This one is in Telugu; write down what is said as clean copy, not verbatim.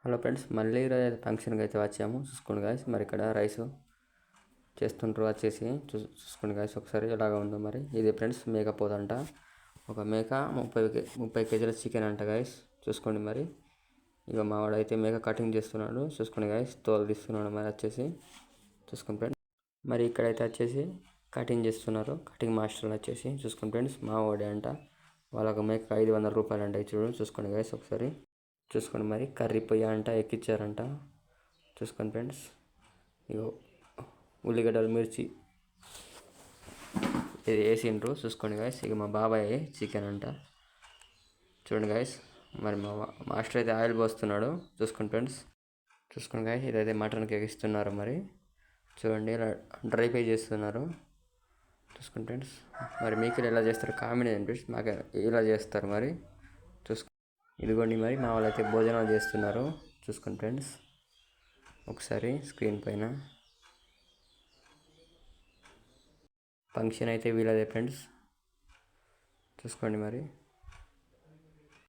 హలో ఫ్రెండ్స్, మళ్ళీ ఈరోజు అయితే ఫంక్షన్కి అయితే వచ్చాము. చూసుకోండి గాయస్, మరి ఇక్కడ రైస్ చేస్తుంటారు వచ్చేసి చూసుకోండి గాయస్ ఒకసారి ఎలాగా ఉందో. మరి ఇది ఫ్రెండ్స్ మేక పోదంట. ఒక మేక 30 కేజీల చికెన్ అంట గాయస్. చూసుకోండి మరి. ఇక మావాడు అయితే మేక కటింగ్ చేస్తున్నాడు. చూసుకోండి గాయస్, తోలు తీస్తున్నాడు మరి వచ్చేసి. చూసుకోండి ఫ్రెండ్స్, మరి ఇక్కడైతే వచ్చేసి కటింగ్ చేస్తున్నారు. కటింగ్ మాస్టర్లు వచ్చేసి చూసుకోండి ఫ్రెండ్స్, మావాడే అంట. వాళ్ళకు మేక 500 రూపాయలు అంట. చూసుకోండి గాయస్ ఒకసారి. చూసుకోండి మరి, కర్రీ పొయ్యి అంట ఎక్కిచ్చారంట. చూసుకోండి ఫ్రెండ్స్, ఇగో ఉల్లిగడ్డలు మిర్చి ఇది వేసిండ్రు. చూసుకోండి గాయస్, ఇక మా బాబాయ్ చికెన్ అంట. చూడండి గాయస్, మరి మా మాస్టర్ అయితే ఆయిల్ పోస్తున్నాడు. చూసుకోండి ఫ్రెండ్స్, చూసుకోండి గాయస్, ఇదైతే మటన్కి ఎక్కిస్తున్నారు. మరి చూడండి, ఇలా డ్రై ఫ్రై చేస్తున్నారు. చూసుకోండి ఫ్రెండ్స్, మరి మీకు ఎలా చేస్తారు కామెంట్ చేయండి ఫ్రెండ్స్. మాకు ఇలా చేస్తారు మరి. ఇదిగోండి మరి మా వాళ్ళు అయితే భోజనాలు చేస్తున్నారు. చూసుకోండి ఫ్రెండ్స్ ఒకసారి స్క్రీన్ పైన. ఫంక్షన్ అయితే వీళ్ళదే ఫ్రెండ్స్. చూసుకోండి మరి.